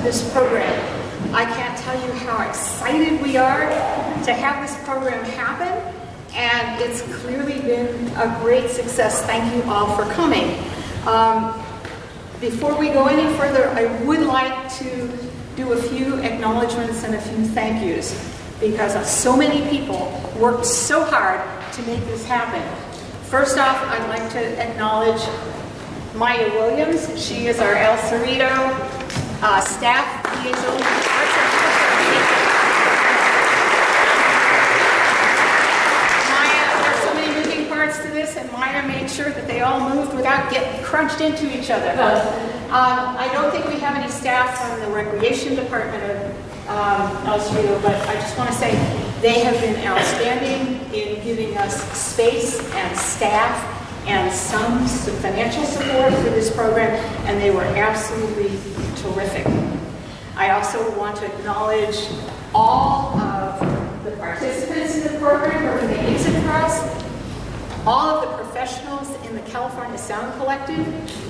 this program. I can't tell you how excited we are to have this program happen, and it's clearly been a great success. Thank you all for coming. Before we go any further, I would like to do a few acknowledgments and a few thank yous, because so many people worked so hard to make this happen. First off, I'd like to acknowledge Maya Williams. She is our El Cerrito staff liaison. Maya, there's so many moving parts to this, and Maya made sure that they all moved without getting crunched into each other. I don't think we have any staff from the recreation department of El Cerrito, but I just want to say they have been outstanding in giving us space and staff and some financial support for this program, and they were absolutely terrific. I also want to acknowledge all of the participants in the program who are going to use it for us, all of the professionals in the California Sound Collective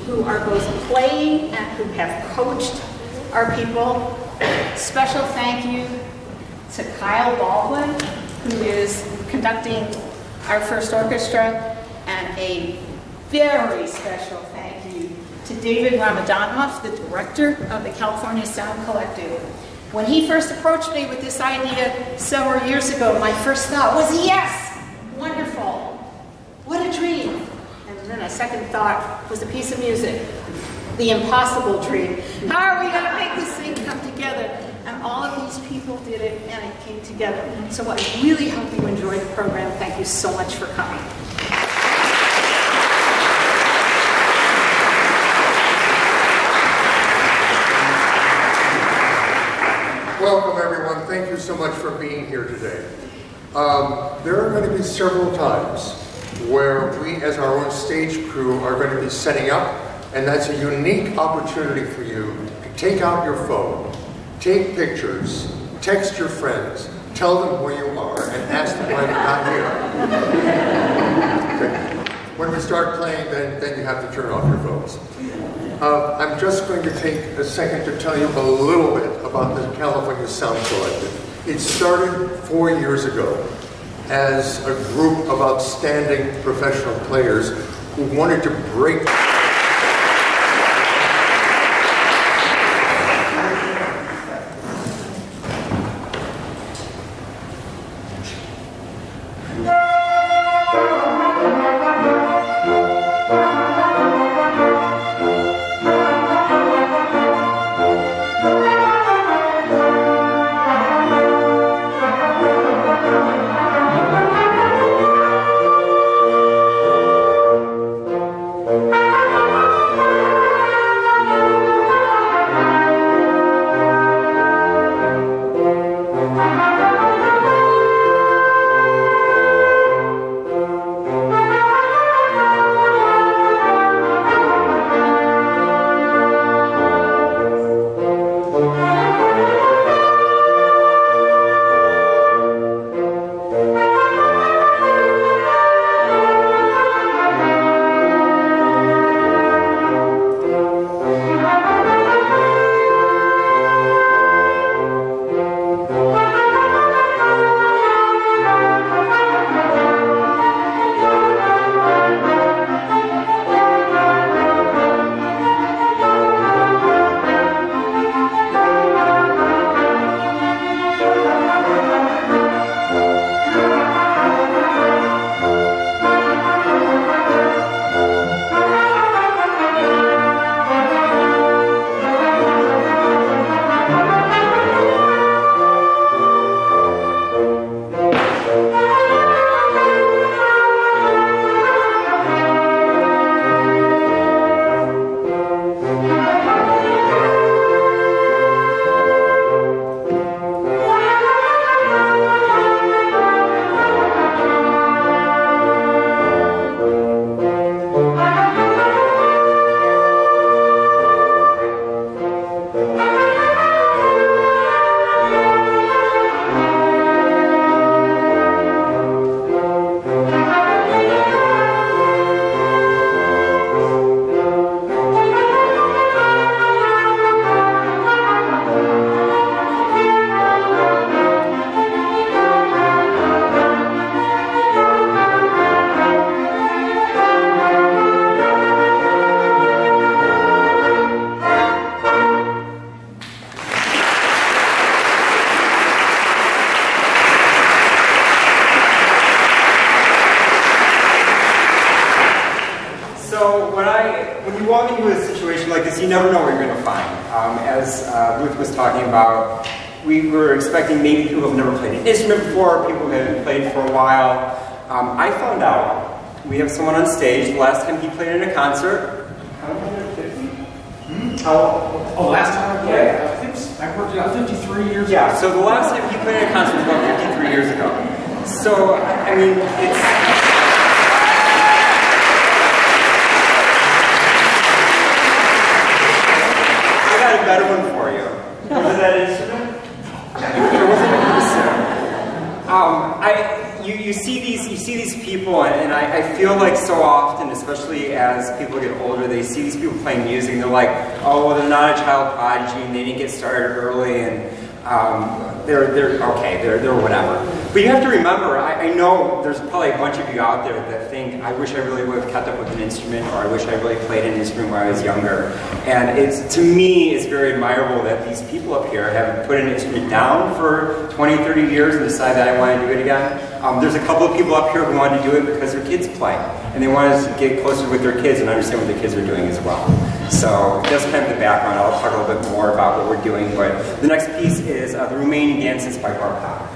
who are both playing and who have coached our people. Special thank you to Kyle Baldwin, who is conducting our first orchestra, and a very special thank you to David Ramadanov, the director of the California Sound Collective. When he first approached me with this idea several years ago, my first thought was, yes, wonderful, what a dream. And then a second thought was a piece of music, the impossible dream. How are we going to make this thing come together? And all of these people did it, and it came together. So I really hope you enjoy the program. Thank you so much for coming. Welcome, everyone. Thank you so much for being here today. There are going to be several times where we, as our own stage crew, are going to be setting up, and that's a unique opportunity for you to take out your phone, take pictures, text your friends, tell them where you are, and ask them why they're not here. Okay. When we start playing, then you have to turn off your phones. I'm just going to take a second to tell you a little bit about the California Sound Collective. It started 4 years ago as a group of outstanding professional players who wanted to break when you walk into a situation like this, you never know what you're going to find. As Ruth was talking about, we were expecting maybe people who've never played an instrument before, people who haven't played for a while. I found out we have someone on stage. The last time he played in a concert, how many? 50? Oh, last time I played? Yeah. I worked out 53 years ago. Yeah, so the last time he played in a concert was about 53 years ago. So, I mean, it's... I got a better one for you. Was it that instrument? It wasn't an instrument. You see these people, and I feel like so often, especially as people get older, they see these people playing music, and they're like, oh, well, they're not a child prodigy, and they didn't get started early, and they're okay, they're whatever. But you have to remember, I know there's probably a bunch of you out there that think, I wish I really would have kept up with an instrument, or I wish I really played an instrument when I was younger. And to me, it's very admirable that these people up here have put an instrument down for 20, 30 years and decided that I want to do it again. There's a couple of people up here who want to do it because their kids play, and they want to get closer with their kids and understand what their kids are doing as well. So that's kind of the background. I'll talk a little bit more about what we're doing, but the next piece is the Romanian Dances by Bartok.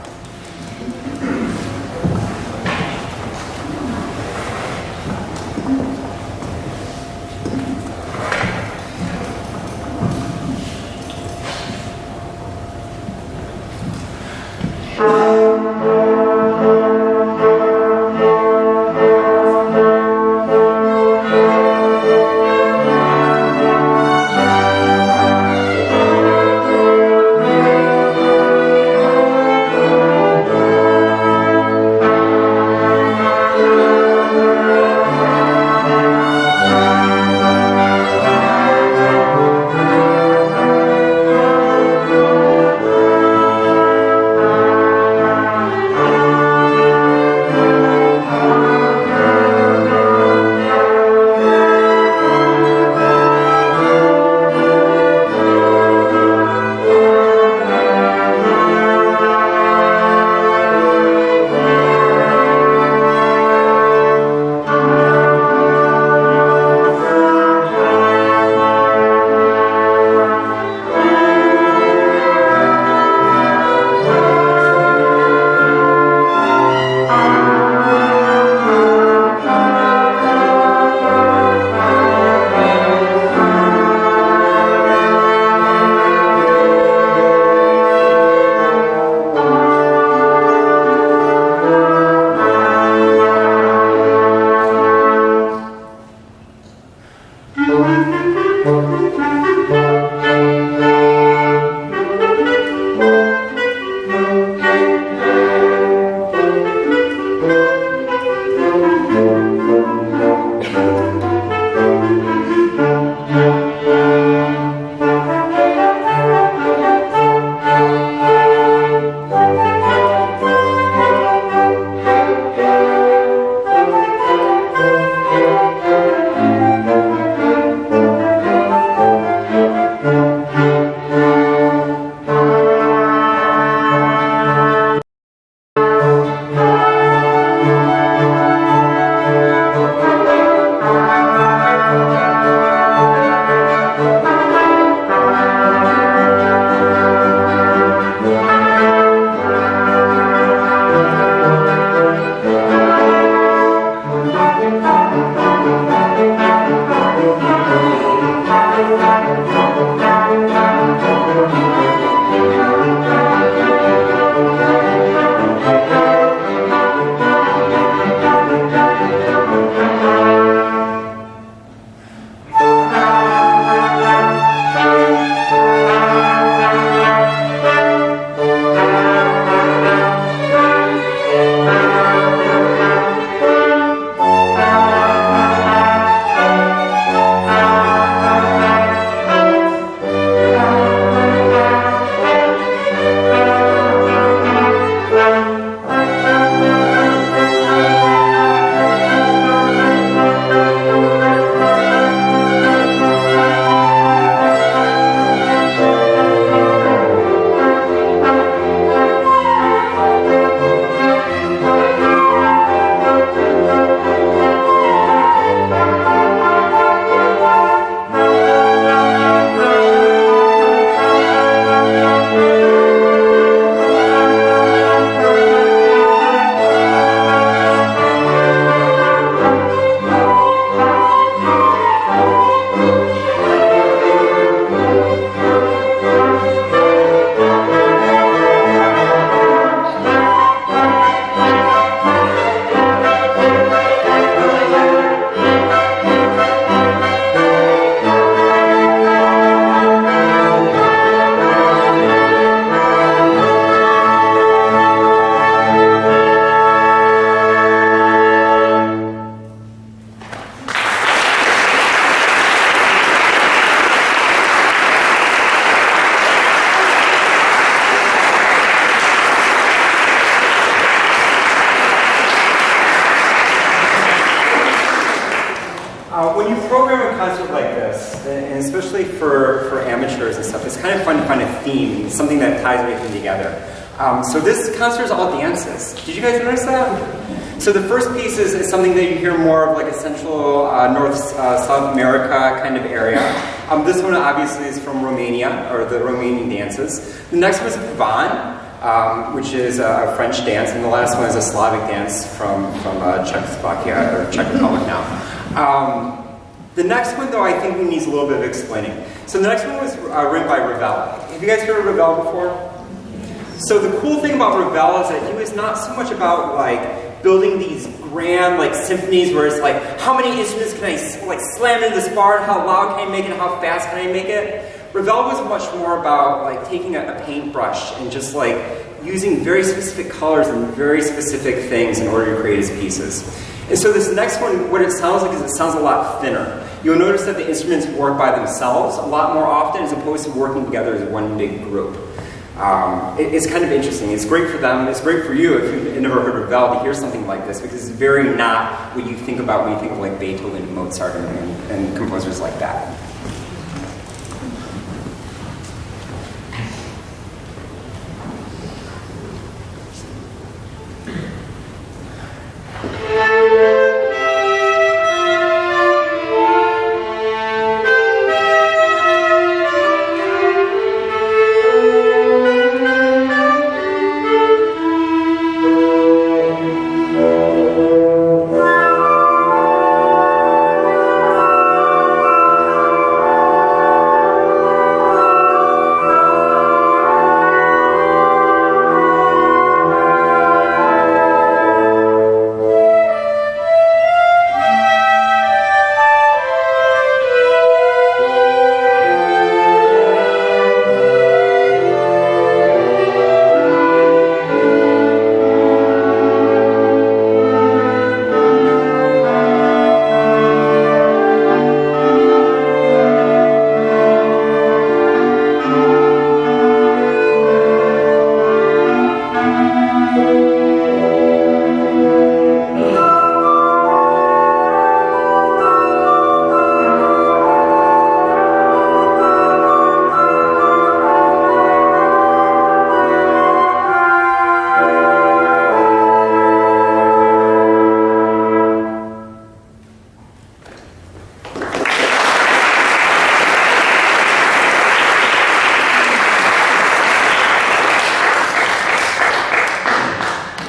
program a concert like this, and especially for amateurs and stuff, it's kind of fun to find a theme, something that ties everything together. So this concert is all dances. Did you guys notice that? So the first piece is something that you hear more of, like a Central, North, South America kind of area. This one obviously is from Romania, or the Romanian dances. The next one is Pavan, which is a French dance, and the last one is a Slavic dance from Czechoslovakia, or Czech Republic now. The next one, though, I think needs a little bit of explaining. So the next one was written by Ravel. Have you guys heard of Ravel before? So the cool thing about Ravel is that he was not so much about like building these grand like symphonies where it's like, how many instruments can I like slam into this bar, how loud can I make it, and how fast can I make it? Ravel was much more about like taking a paintbrush and just like using very specific colors and very specific things in order to create his pieces. And so this next one, what it sounds like is it sounds a lot thinner. You'll notice that the instruments work by themselves a lot more often as opposed to working together as one big group. It's kind of interesting. It's great for them. It's great for you if you've never heard of Ravel to hear something like this, because it's very not what you think about when you think of like Beethoven and Mozart and composers like that.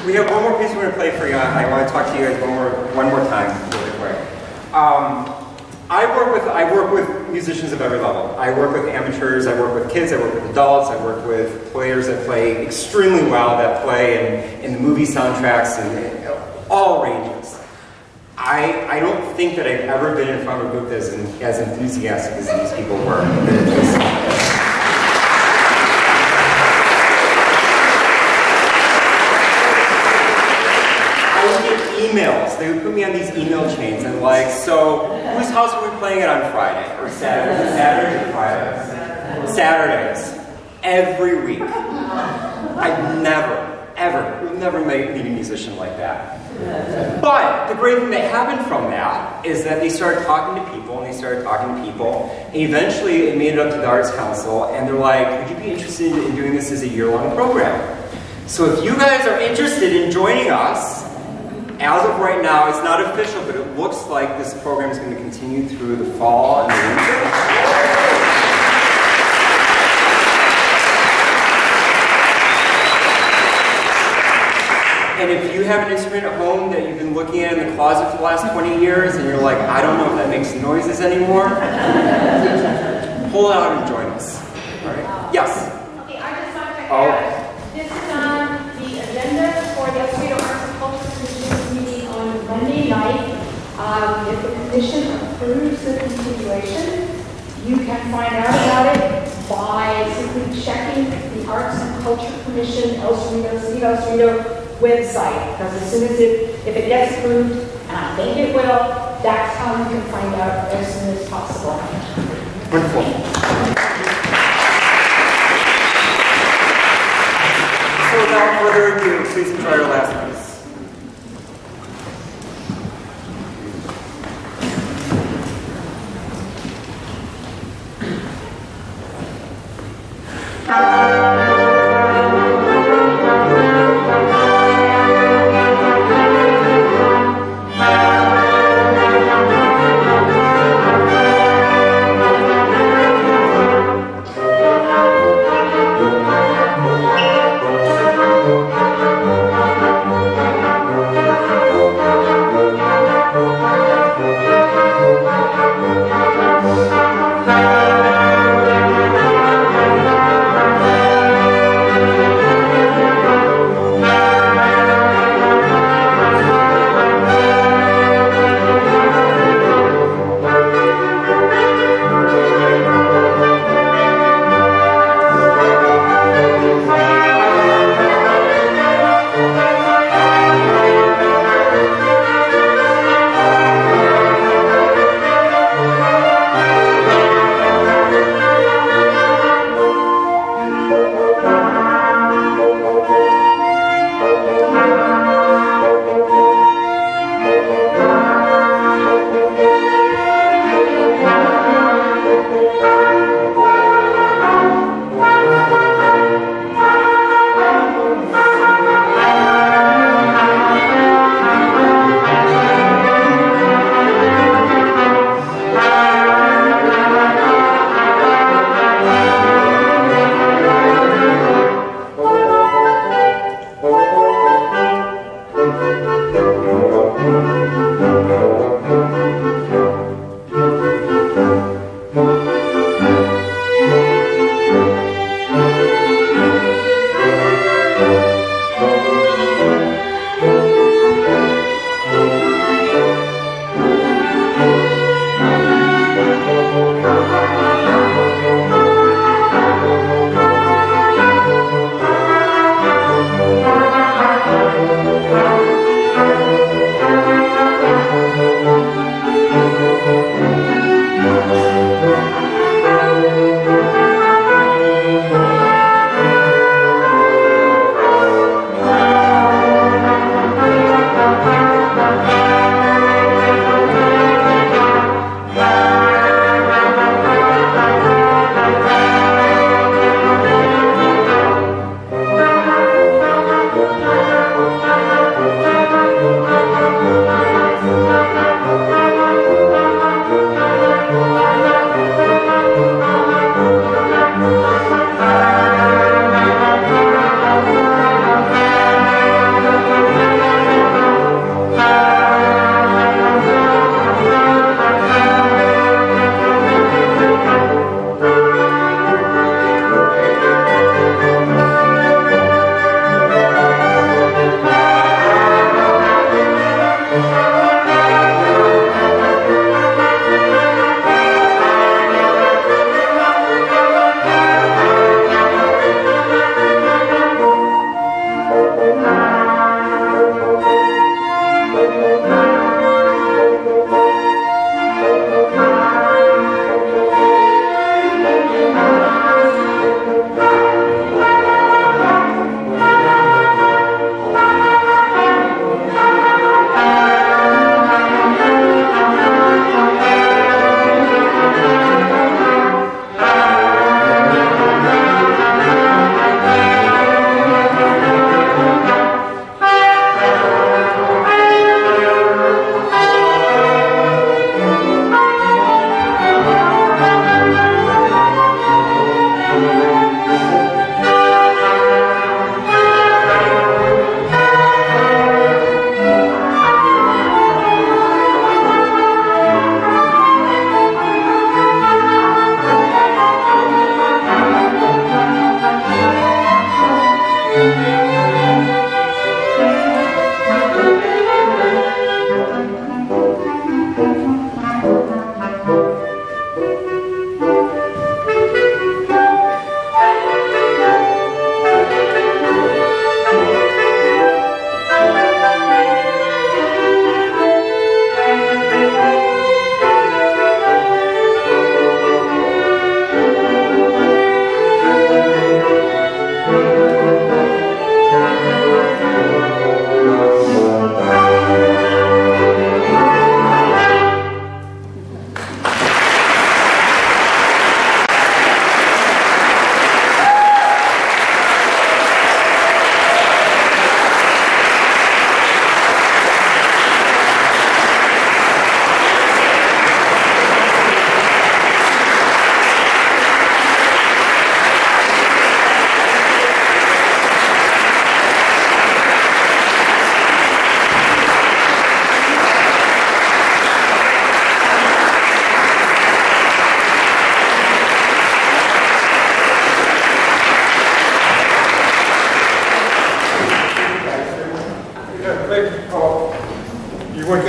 We have one more piece we're going to play for you. I want to talk to you guys one more time, really quick. I work with musicians of every level. I work with amateurs, I work with kids, I work with adults, I work with players that play extremely well, that play in the movie soundtracks and all ranges. I don't think that I've ever been in front of a group that's as enthusiastic as these people were. I would get emails. They would put me on these email chains and like, so whose house are we playing it on Friday? Or Saturday? Saturday or Friday? Saturdays. Every week. I've never met a musician like that. But the great thing that happened from that is that they started talking to people, and they started talking to people, and eventually it made it up to the Arts Council, and they're like, would you be interested in doing this as a year-long program? So if you guys are interested in joining us, as of right now, it's not official, but it looks like this program is going to continue through the fall and the winter. And if you have an instrument at home that you've been looking at in the closet for the last 20 years, and you're like, I don't know if that makes noises anymore, pull it out and join us. All right? Yes? Okay, I just want to add, this is on the agenda for the Cerrito Arts and Culture Commission meeting on Monday night. If the commission approves the continuation, you can find out about it by simply checking the Arts and Culture Commission El Cerrito website. Because as soon as if it gets approved, and I think it will, that's how you can find out as soon as possible. Wonderful. So without further ado, please enjoy our last piece.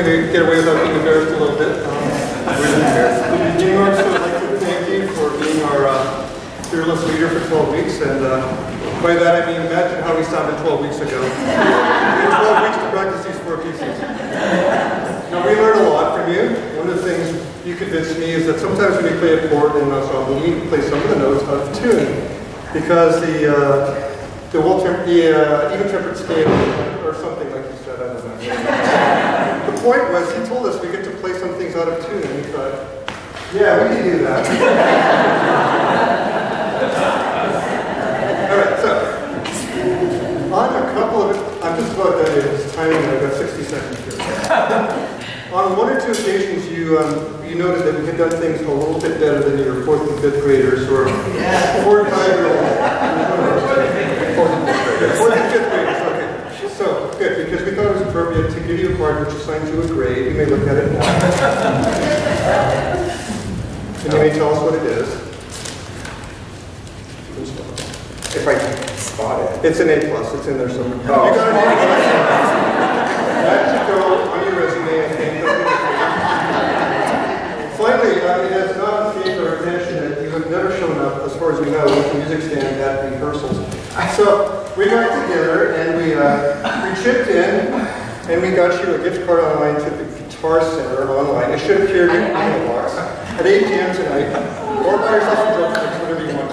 going to get away without being embarrassed a little bit. We're embarrassed. I'd like to thank you for being our fearless leader for 12 weeks. And by that I mean, imagine how we sounded 12 weeks ago. We had 12 weeks to practice these 4 pieces. Now, we learned a lot from you. One of the things you convinced me is that sometimes when you play a chord in an ensemble, you need to play some of the notes out of tune. Because the even tempered scale, or something like you said, I don't know. The point was, he told us we get to play some things out of tune, and we thought, yeah, we can do that. All right, so, on a couple of, I'm just about done here, it's timing, I've got 60 seconds here. On 1 or 2 occasions, you noted that we had done things a little bit better than your 4th and 5th graders, or 4th and 5th graders, okay. So, good, because we thought it was appropriate to give you a card which assigns you a grade. You may look at it now. And you may tell us what it is. If I can spot it. It's an A+, it's in there somewhere. Oh. You got an A+. That should go on your resume, I think. Finally, it has not escaped our attention that you have never shown up, as far as we know, with the music stand at rehearsals. So we got together and we chipped in and we got you a gift card online to the Guitar Center online. It should appear in your email box at 8 p.m. tonight, or buy yourself some drumsticks, whatever you want.